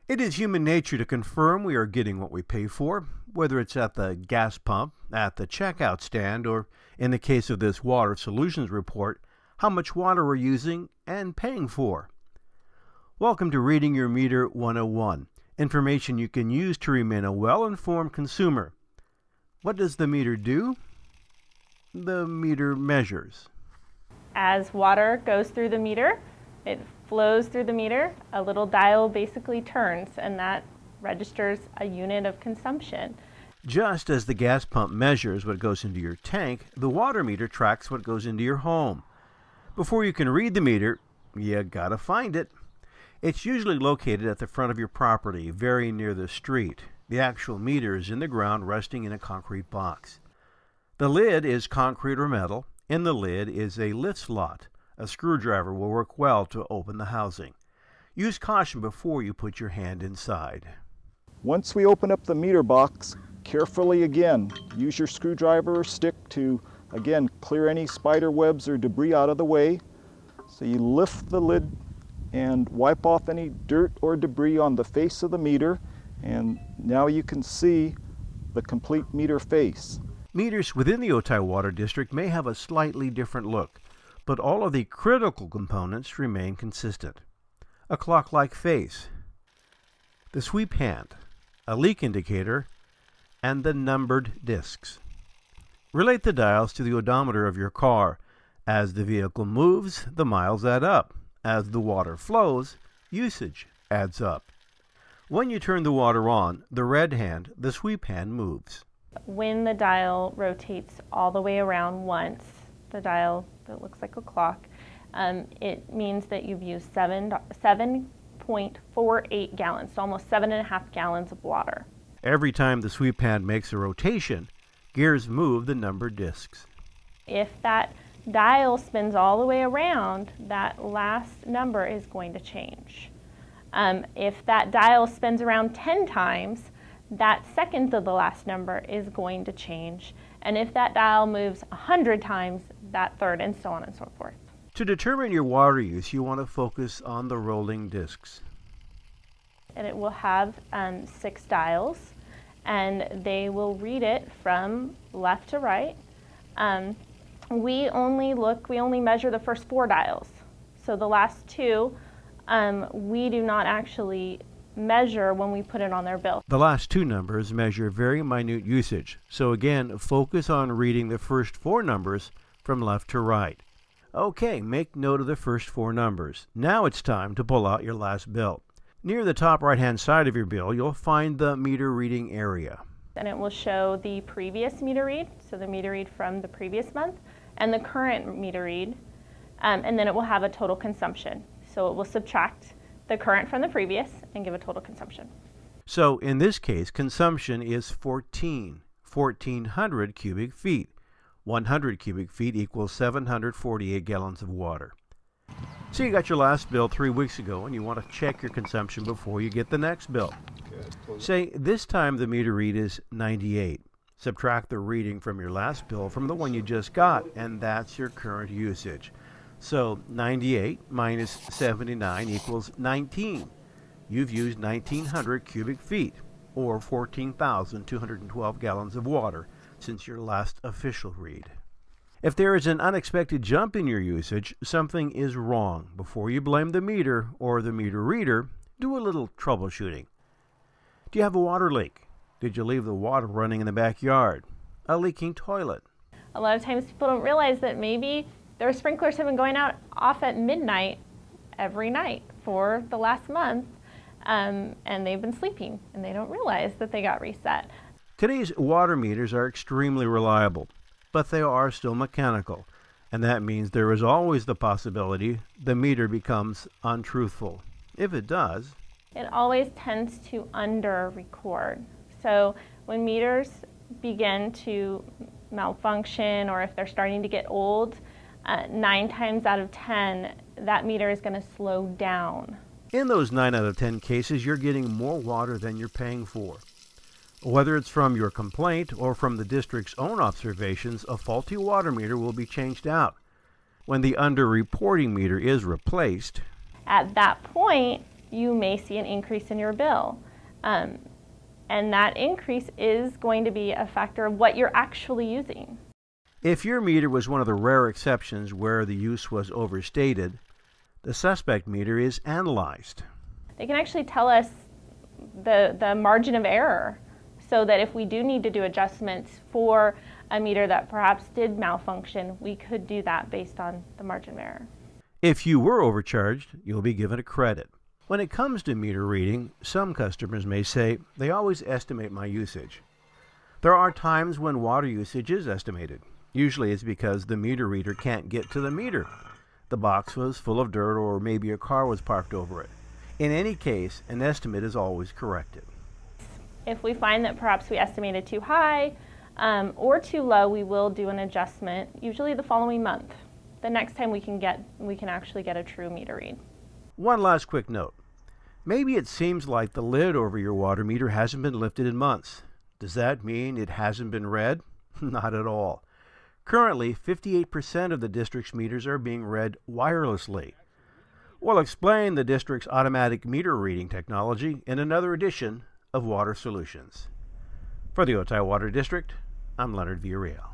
It is human nature to confirm we are getting what we pay for, whether it's at the gas pump, at the checkout stand, or in the case of this water solutions report, how much water we're using and paying for. Welcome to Reading Your Meter 101, information you can use to remain a well-informed consumer. What does the meter do? The meter measures. As water goes through the meter, it flows through the meter, a little dial basically turns, and that registers a unit of consumption. Just as the gas pump measures what goes into your tank, the water meter tracks what goes into your home. Before you can read the meter, you gotta find it. It's usually located at the front of your property, very near the street. The actual meter is in the ground, resting in a concrete box. The lid is concrete or metal. In the lid is a lift slot. A screwdriver will work well to open the housing. Use caution before you put your hand inside. Once we open up the meter box, carefully again, use your screwdriver or stick to, again, clear any spider webs or debris out of the way. So you lift the lid and wipe off any dirt or debris on the face of the meter, and now you can see the complete meter face. Meters within the Otay Water District may have a slightly different look, but all of the critical components remain consistent. A clock-like face, the sweep hand, a leak indicator, and the numbered discs. Relate the dials to the odometer of your car. As the vehicle moves, the miles add up. As the water flows, usage adds up. When you turn the water on, the red hand, the sweep hand, moves. When the dial rotates all the way around once, the dial that looks like a clock, it means that you've used 7.48 gallons, so almost 7.5 gallons of water. Every time the sweep hand makes a rotation, gears move the numbered discs. If that dial spins all the way around, that last number is going to change. If that dial spins around 10 times, that second to the last number is going to change. And if that dial moves 100 times, that third, and so on and so forth. To determine your water use, you want to focus on the rolling discs. And it will have 6 dials, and they will read it from left to right. We only measure the first 4 dials. So the last 2, we do not actually measure when we put it on their bill. The last 2 numbers measure very minute usage. So again, focus on reading the first 4 numbers from left to right. Okay, make note of the first 4 numbers. Now it's time to pull out your last bill. Near the top right-hand side of your bill, you'll find the meter reading area. And it will show the previous meter read, so the meter read from the previous month, and the current meter read, and then it will have a total consumption. So it will subtract the current from the previous and give a total consumption. So in this case, consumption is 1,400 cubic feet. 100 cubic feet equals 748 gallons of water. So you got your last bill 3 weeks ago, and you want to check your consumption before you get the next bill. Say this time the meter read is 98. Subtract the reading from your last bill from the one you just got, and that's your current usage. So 98 minus 79 equals 19. You've used 1,900 cubic feet, or 14,212 gallons of water, since your last official read. If there is an unexpected jump in your usage, something is wrong. Before you blame the meter or the meter reader, do a little troubleshooting. Do you have a water leak? Did you leave the water running in the backyard? A leaking toilet? A lot of times people don't realize that maybe their sprinklers have been going off at midnight every night for the last month, and they've been sleeping, and they don't realize that they got reset. Today's water meters are extremely reliable, but they are still mechanical, and that means there is always the possibility the meter becomes untruthful. If it does, it always tends to under-record. So when meters begin to malfunction, or if they're starting to get old, 9 times out of 10, that meter is going to slow down. In those 9 out of 10 cases, you're getting more water than you're paying for. Whether it's from your complaint or from the district's own observations, a faulty water meter will be changed out. When the under-reporting meter is replaced, at that point, you may see an increase in your bill. And that increase is going to be a factor of what you're actually using. If your meter was one of the rare exceptions where the use was overstated, the suspect meter is analyzed. They can actually tell us the margin of error, so that if we do need to do adjustments for a meter that perhaps did malfunction, we could do that based on the margin of error. If you were overcharged, you'll be given a credit. When it comes to meter reading, some customers may say, they always estimate my usage. There are times when water usage is estimated. Usually it's because the meter reader can't get to the meter. The box was full of dirt, or maybe a car was parked over it. In any case, an estimate is always corrected. If we find that perhaps we estimated too high or too low, we will do an adjustment, usually the following month. The next time we can actually get a true meter read. One last quick note. Maybe it seems like the lid over your water meter hasn't been lifted in months. Does that mean it hasn't been read? Not at all. Currently, 58% of the district's meters are being read wirelessly. We'll explain the district's automatic meter reading technology in another edition of Water Solutions. For the Otay Water District, I'm Leonard Villarreal.